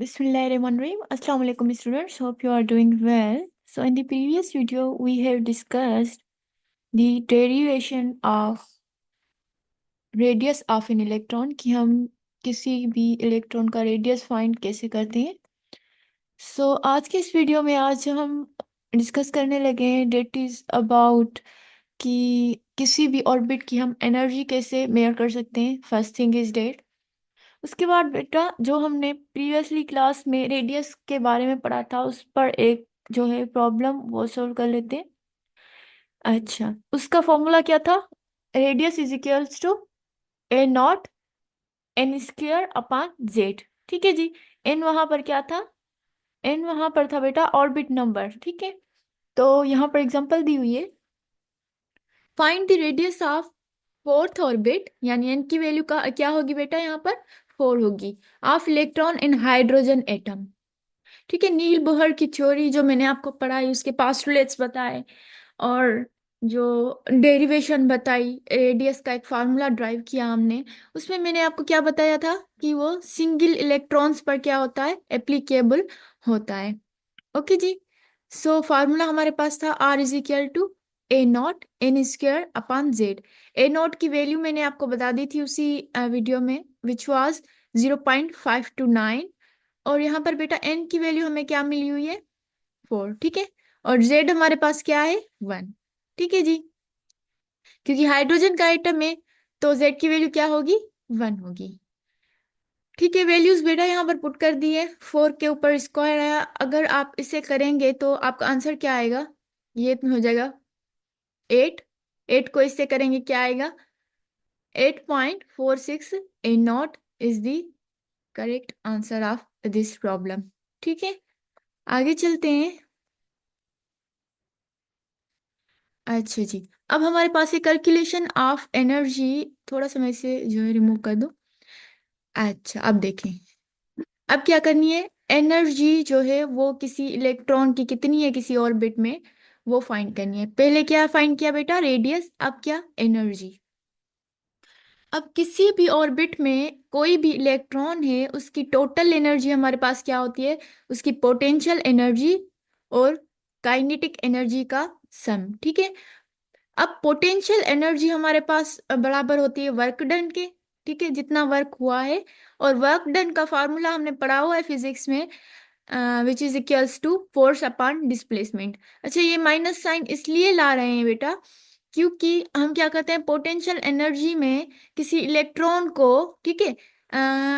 Bismillahirrahmanirrahim. Assalamu alaikum students. Hope you are doing well. So in the previous video we have discussed the derivation of radius of an electron कि हम किसी भी electron का radius find कैसे करते हैं. आज के इस वीडियो में आज हम डिस्कस करने लगे हैं डेट इज अबाउट कि किसी भी ऑर्बिट की हम एनर्जी कैसे मेजर कर सकते हैं. First thing is that. उसके बाद बेटा जो हमने प्रीवियसली क्लास में रेडियस के बारे में पढ़ा था उस पर एक जो है प्रॉब्लम वो सॉल्व कर लेते हैं. अच्छा, उसका फॉर्मूला क्या था? Radius is equals to A naught N square upon Z. ठीक है जी. एन वहां पर क्या था? एन वहां पर था बेटा ऑर्बिट नंबर. ठीक है, तो यहाँ पर एग्जांपल दी हुई है. Find the radius of fourth orbit, यानी एन की वैल्यू का क्या होगी बेटा? यहाँ पर 4 होगी. Of electron in hydrogen atom. ठीक है, नील बोहर की थ्योरी जो मैंने आपको पढ़ाई उसके पास्टुलेट्स बताए और जो डेरिवेशन बताई, रेडियस का एक फार्मूला ड्राइव किया हमने. उसमें मैंने आपको क्या बताया था कि वो सिंगल इलेक्ट्रॉन्स पर क्या होता है? एप्लीकेबल होता है. ओके जी. फार्मूला हमारे पास था R is equal to A naught N square upon Z. A naught की वैल्यू मैंने आपको बता दी थी उसी वीडियो में, विच वाज 0.529. और यहाँ पर बेटा एन की वैल्यू हमें क्या मिली हुई है? 4. ठीक है, और जेड हमारे पास क्या है? 1. ठीक है जी, क्योंकि हाइड्रोजन का आइटम है तो जेड की वैल्यू क्या होगी? 1 होगी. ठीक है, वैल्यूज बेटा यहाँ पर पुट कर दिए. 4 के ऊपर स्क्वायर आया. अगर आप इसे करेंगे तो आपका आंसर क्या आएगा? ये हो जाएगा 8. 8 को इससे करेंगे क्या आएगा? 8.46. A not is the correct answer of this problem. ठीक है, आगे चलते हैं. अच्छा जी, अब हमारे पास है कैलकुलेशन ऑफ एनर्जी. थोड़ा सा मैं इसे जो है रिमूव कर दूं. अच्छा, अब देखें. अब क्या करनी है? एनर्जी जो है वो किसी इलेक्ट्रॉन की कितनी है किसी ऑर्बिट में, वो फाइंड करनी है. पहले क्या फाइंड किया बेटा? रेडियस. अब क्या? एनर्जी. अब किसी भी ऑर्बिट में कोई भी इलेक्ट्रॉन है उसकी टोटल एनर्जी हमारे पास क्या होती है? उसकी पोटेंशियल एनर्जी और काइनेटिक एनर्जी का सम. ठीक है, अब पोटेंशियल एनर्जी हमारे पास बराबर होती है वर्क डन के. ठीक है, जितना वर्क हुआ है. और वर्क डन का फार्मूला हमने पढ़ा हुआ है फिजिक्स में, which is equals to force upon displacement. अच्छा, ये माइनस साइन इसलिए ला रहे हैं बेटा क्योंकि हम क्या करते हैं पोटेंशियल एनर्जी में किसी इलेक्ट्रॉन को, ठीक है,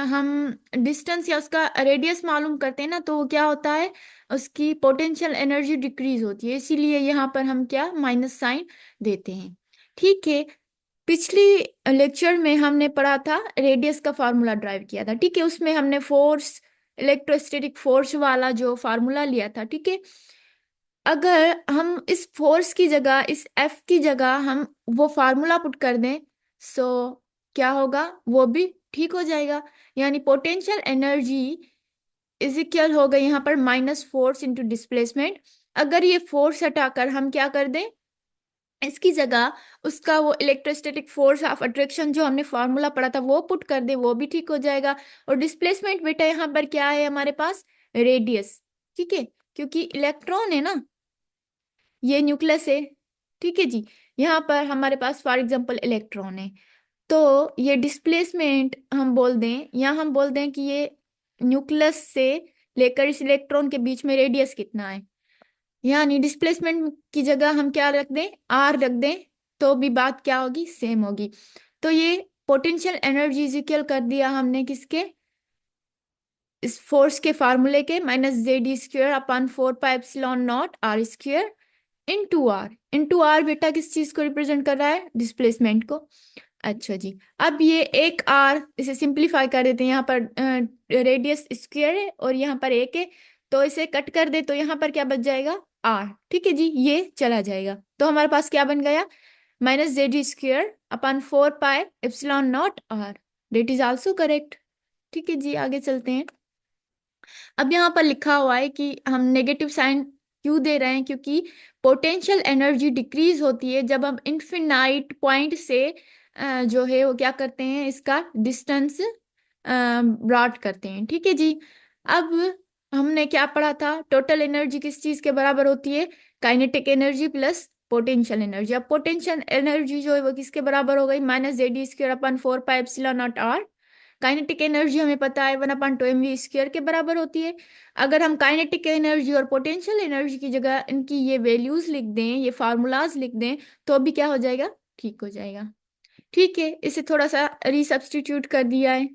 हम डिस्टेंस या उसका रेडियस मालूम करते हैं ना, तो वो क्या होता है? उसकी पोटेंशियल एनर्जी डिक्रीज होती है, इसीलिए यहाँ पर हम क्या माइनस साइन देते हैं. ठीक है, पिछली लेक्चर में हमने पढ़ा था रेडियस का फार्मूला ड्राइव किया था. ठीक है, उसमें हमने फोर्स, इलेक्ट्रोस्टैटिक फोर्स वाला जो फार्मूला लिया था. ठीक है, अगर हम इस फोर्स की जगह, इस एफ की जगह हम वो फार्मूला पुट कर दें, सो क्या होगा? वो भी ठीक हो जाएगा. यानी पोटेंशियल एनर्जी इज इक्वल होगा यहाँ पर माइनस फोर्स इंटू डिस्प्लेसमेंट. अगर ये फोर्स हटाकर हम क्या कर दें, इसकी जगह उसका वो इलेक्ट्रोस्टैटिक फोर्स ऑफ अट्रैक्शन जो हमने फॉर्मूला पढ़ा था वो पुट कर दे, वो भी ठीक हो जाएगा. और डिस्प्लेसमेंट बेटा यहाँ पर क्या है हमारे पास? रेडियस. ठीक है, क्योंकि इलेक्ट्रॉन है ना, ये न्यूक्लियस है. ठीक है जी, यहाँ पर हमारे पास फॉर एग्जांपल इलेक्ट्रॉन है, तो ये डिस्प्लेसमेंट हम बोल दें, या हम बोल दें कि ये न्यूक्लियस से लेकर इस इलेक्ट्रॉन के बीच में रेडियस कितना है. यानी डिस्प्लेसमेंट की जगह हम क्या रख दें? आर रख दें, तो भी बात क्या होगी? सेम होगी. तो ये पोटेंशियल एनर्जी इक्वल कर दिया हमने किसके? इस फोर्स के फार्मूले के, minus J D square upon 4 pi epsilon naught R square into R. Into R बेटा किस चीज को रिप्रेजेंट कर रहा है? डिस्प्लेसमेंट को. अच्छा जी, अब ये एक आर, इसे सिंप्लीफाई कर देते हैं. यहाँ पर रेडियस स्क्वेयर है और यहाँ पर एक है, तो इसे कट कर दे तो यहाँ पर क्या बच जाएगा? आर. ठीक है जी, ये चला जाएगा तो हमारे पास क्या बन गया? Minus J D square upon 4 pi epsilon naught R. That is also correct. ठीक है जी, आगे चलते हैं. अब यहाँ पर लिखा हुआ है कि हम नेगेटिव साइन क्यों दे रहे हैं? क्योंकि पोटेंशियल एनर्जी डिक्रीज होती है जब हम इनफिनाइट पॉइंट से जो है वो क्या करते हैं, इसका डिस्टेंस ब्रॉड करते हैं. ठीक है जी, अब हमने क्या पढ़ा था, टोटल एनर्जी किस चीज के बराबर होती है, kinetic energy plus potential energy. अब पोटेंशियल एनर्जी जो है वो किसके बराबर हो गई, -JD² / 4πε0r। काइनेटिक एनर्जी हमें पता है 1/2mv² के बराबर होती है। अगर हम काइनेटिक एनर्जी और पोटेंशियल एनर्जी की जगह इनकी ये वैल्यूज लिख दें, ये फार्मूलाज लिख दें, तो अभी क्या हो जाएगा, ठीक हो जाएगा। ठीक है, इसे थोड़ा सा रिसब्स्टिट्यूट कर दिया है।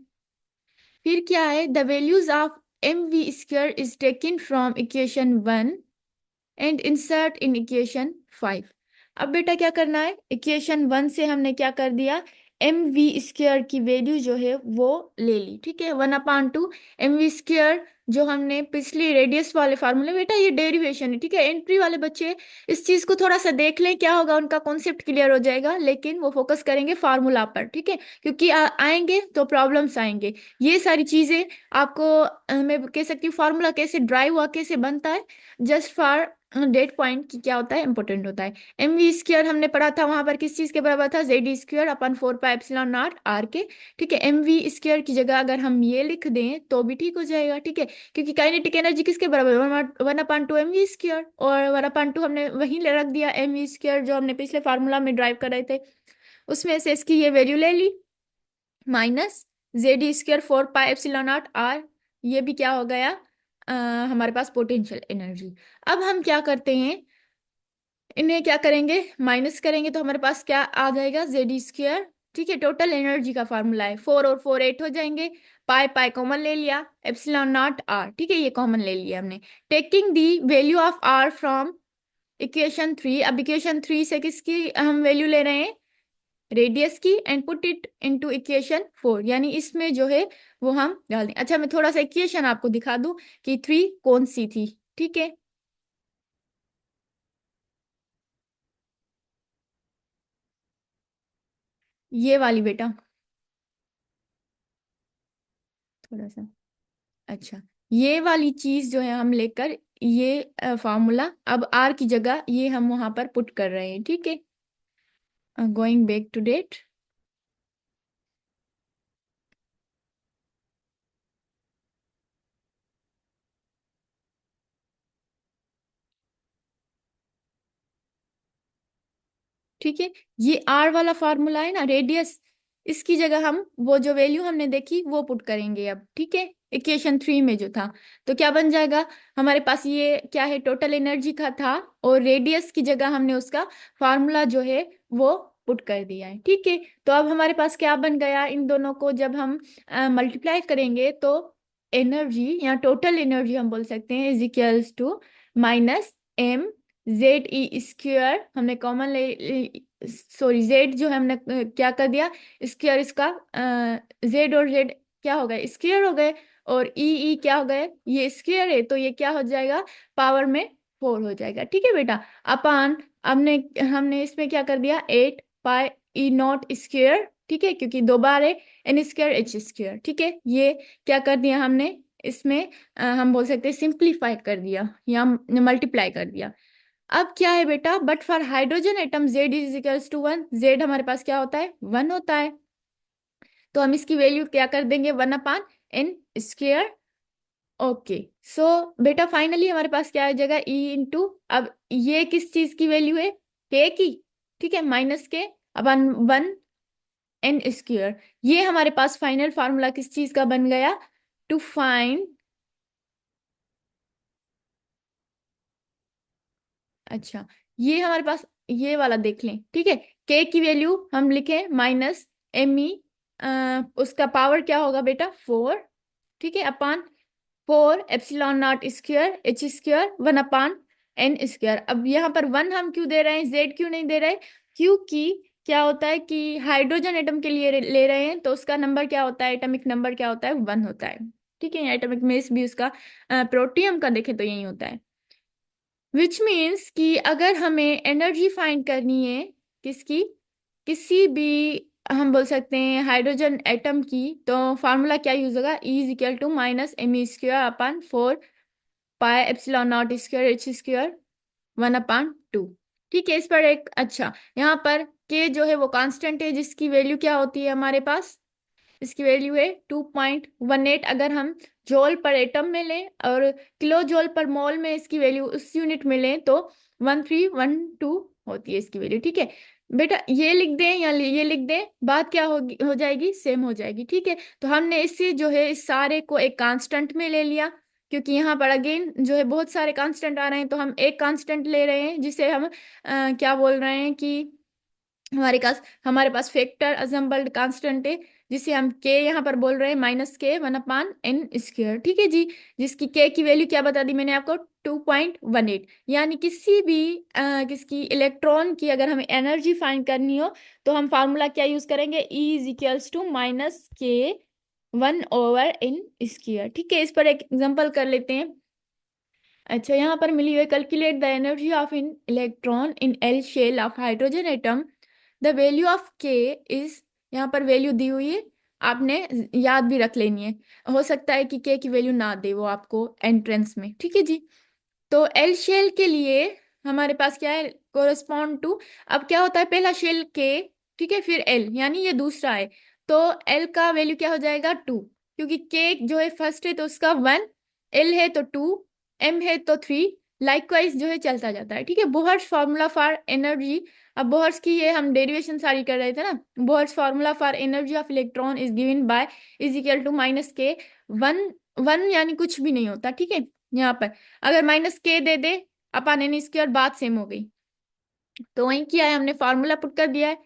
फिर क्या है, the values of mv² is taken from equation 1 and insert in equation 5। अब बेटा क्या करना है, इक्वेशन 1 से हमने क्या कर दिया, mv² की वैल्यू जो है वो ले ली। ठीक है, 1/2 mv², जो हमने पिछली रेडियस वाले फार्मूले, बेटा ये डेरिवेशन है। ठीक है, एंट्री वाले बच्चे इस चीज को थोड़ा सा देख लें, क्या होगा उनका कॉन्सेप्ट क्लियर हो जाएगा, लेकिन वो फोकस करेंगे फार्मूला पर। ठीक है, क्योंकि आएंगे तो प्रॉब्लम्स आएंगे। ये सारी चीजें आपको मैं कह सकती हूँ, फार्मूला कैसे ड्राइव हुआ, कैसे बनता है, जस्ट फॉर डेट पॉइंट की क्या होता है, इंपॉर्टेंट होता है। mv² हमने पढ़ा था, वहां पर किस चीज के बराबर था, JD² / 4πε0r के। ठीक है, mv² की जगह अगर हम ये लिख दें तो भी ठीक हो जाएगा। ठीक है, क्योंकि काइनेटिक एनर्जी किसके बराबर है, 1/2 mv², और 1/2 हमने वहीं ले रख दिया mv² जो हमने पिछले फार्मूला में ड्राइव कर रहे थे, उसमें से इसकी ये वैल्यू ले ली, -JD² / 4πε0r। ये भी क्या हो गया, हमारे पास पोटेंशियल एनर्जी। अब हम क्या करते हैं, इन्हें क्या करेंगे, माइनस करेंगे, तो हमारे पास क्या आ जाएगा, JD²। ठीक है, टोटल एनर्जी का फार्मूला है, 4 और 4 8 हो जाएंगे, पाई पाई कॉमन ले लिया, ε0r। ठीक है, ये कॉमन ले लिया हमने। Taking the value of r from equation 3। अब इक्वेशन 3 से किसकी हम वैल्यू ले रहे हैं, रेडियस की, and put it into equation 4, यानी इसमें जो है वो हम डाल दें। अच्छा, मैं थोड़ा सा इक्वेशन आपको दिखा दूं कि 3 कौन सी थी। ठीक है, ये वाली बेटा, थोड़ा सा, अच्छा, ये वाली चीज जो है हम लेकर, ये फार्मूला अब आर की जगह ये हम वहां पर पुट कर रहे हैं। ठीक है, गोइंग बैक टू डेट। ठीक है, ये आर वाला फार्मूला है ना, रेडियस, इसकी जगह हम वो जो वैल्यू हमने देखी वो पुट करेंगे अब। ठीक है, इक्वेशन 3 में जो था, तो क्या बन जाएगा हमारे पास, ये क्या है, टोटल एनर्जी का था, और रेडियस की जगह हमने उसका फार्मूला जो है वो पुट कर दिया है। ठीक है, तो अब हमारे पास क्या बन गया, इन दोनों को जब हम मल्टीप्लाई करेंगे तो एनर्जी या टोटल एनर्जी हम बोल सकते हैं इज इक्वल्स टू -mZe²। हमने कॉमन ले, सॉरी, जेड जो है हमने क्या कर दिया, स्क्वायर इसका, जेड और जेड क्या हो गए, स्क्वायर हो गए, और ई क्या हो गए, ये स्क्वायर है, तो ये क्या हो जाएगा, पावर में 4 हो जाएगा। ठीक है बेटा, अपान, हमने हमने इसमें क्या कर दिया, 8πe0²। ठीक है, क्योंकि दो बार है, n²h²। ठीक है, ये क्या कर दिया हमने इसमें, हम बोल सकते हैं सिंप्लीफाई कर दिया या मल्टीप्लाई कर दिया। अब क्या है बेटा, but for hydrogen atom Z = 1, Z हमारे पास क्या होता है, 1 होता है, तो हम इसकी वैल्यू क्या कर देंगे, 1/n²। ओके, सो बेटा फाइनली हमारे पास क्या आ जाएगा, E × अब ये किस चीज की वैल्यू है, के की। ठीक है, माइनस के अपन 1n²। ये हमारे पास फाइनल फार्मूला किस चीज का बन गया, टू फाइंड, अच्छा, ये हमारे पास ये वाला देख लें। ठीक है, के की वैल्यू हम लिखें -me, उसका पावर क्या होगा बेटा, 4। ठीक है, अपान 4ε0² h²1/n²। अब यहाँ पर 1 हम क्यों दे रहे हैं, जेड क्यों नहीं दे रहे, क्योंकि क्या होता है कि हाइड्रोजन एटम के लिए ले रहे हैं, तो उसका नंबर क्या होता है, एटॉमिक नंबर क्या होता है, 1 होता है। ठीक है, एटॉमिक मेस भी उसका, प्रोटियम का देखें तो यही होता है। विच मीन्स कि अगर हमें एनर्जी फाइंड करनी है, किसकी, किसी भी, हम बोल सकते हैं हाइड्रोजन एटम की, तो फार्मूला क्या यूज होगा, E = -me²/4πε0² h²1/2। ठीक है, इस पर एक, अच्छा, यहाँ पर के जो है वो कांस्टेंट है, जिसकी वैल्यू क्या होती है हमारे पास, इसकी वैल्यू है 2.18। अगर हम जॉल पर एटम में लें और किलो जॉल पर मोल में इसकी वैल्यू उस यूनिट में लें तो 1312 होती है इसकी वैल्यू। ठीक है बेटा, ये लिख दें या ये लिख दें, बात क्या होगी, हो जाएगी, सेम हो जाएगी। ठीक है, तो हमने इससे जो है इस सारे को एक कांस्टेंट में ले लिया, क्योंकि यहाँ पर अगेन जो है बहुत सारे कांस्टेंट आ रहे हैं, तो हम एक कांस्टेंट ले रहे हैं जिसे हम क्या बोल रहे हैं कि हमारे पास फैक्टर असेंबल्ड कांस्टेंट है, जिसे हम के यहाँ पर बोल रहे हैं -k 1/n²। ठीक है जी, जिसकी के की वैल्यू क्या बता दी मैंने आपको, 2.18। यानी किसी भी किसकी इलेक्ट्रॉन की अगर हमें एनर्जी फाइंड करनी हो तो हम फार्मूला क्या यूज करेंगे, E = -k 1/n²। ठीक है, इस पर एक एग्जांपल कर लेते हैं। अच्छा, यहाँ पर मिली हुई, calculate the energy of an electron in L shell of hydrogen atom. The value of K is, यहाँ पर वैल्यू दी हुई है, आपने याद भी रख लेनी है। हो सकता है कि के की वैल्यू ना दे वो आपको एंट्रेंस में। ठीक है जी, तो एल शेल के लिए हमारे पास क्या है, कोरस्पॉन्ड टू, अब क्या होता है, पहला शेल के, ठीक है, फिर एल, यानी ये दूसरा है, तो एल का वैल्यू क्या हो जाएगा 2, क्योंकि के जो है फर्स्ट है तो उसका 1, एल है तो 2, एम है तो 3, लाइकवाइज जो है चलता जाता है। ठीक है, बोहर्स फार्मूला फॉर एनर्जी, अब बोहर्स की ये हम डेरिवेशन सारी कर रहे थे ना, Bohr's formula for energy of electron is given by -k 1, यानी कुछ भी नहीं होता। ठीक है, यहाँ पर अगर -k दे दे अपन n², बात सेम हो गई, तो वही किया है हमने, फार्मूला पुट कर दिया है,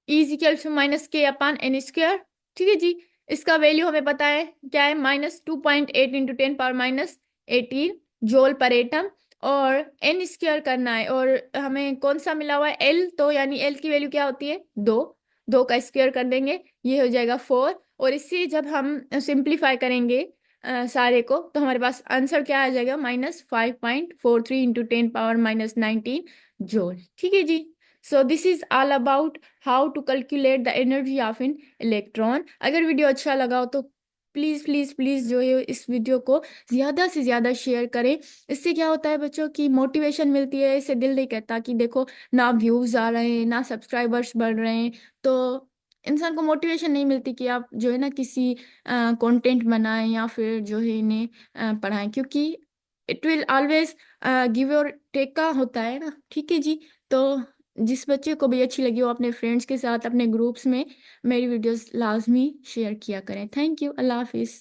E = -k/n²। ठीक है जी, इसका वैल्यू हमें पता है क्या है, -2.8 × 10⁻18 जूल पर एटम, और n² करना है, और हमें कौन सा मिला हुआ है, L, तो यानी L की वैल्यू क्या होती है, 2, 2 का स्क्वायर कर देंगे, ये हो जाएगा 4, और इससे जब हम सिंप्लीफाई करेंगे सारे को, तो हमारे पास आंसर क्या आ जाएगा, -5.43 × 10⁻19 जूल। ठीक है जी, so this is all about how to calculate the energy of an electron. अगर वीडियो अच्छा लगा हो तो प्लीज़ प्लीज़ प्लीज़ जो है इस वीडियो को ज़्यादा से ज़्यादा शेयर करें। इससे क्या होता है बच्चों की मोटिवेशन मिलती है, इससे दिल नहीं कहता कि देखो ना व्यूज़ आ रहे हैं ना सब्सक्राइबर्स बढ़ रहे हैं, तो इंसान को मोटिवेशन नहीं मिलती कि आप जो है ना किसी कंटेंट बनाएं या फिर जो है इन्हें पढ़ाएं, क्योंकि इट विल ऑलवेज गिव और टेक का होता है ना। ठीक है जी, तो जिस बच्चे को भी अच्छी लगी वो अपने फ्रेंड्स के साथ अपने ग्रुप्स में मेरी वीडियोस लाजमी शेयर किया करें। थैंक यू, अल्लाह हाफिज़।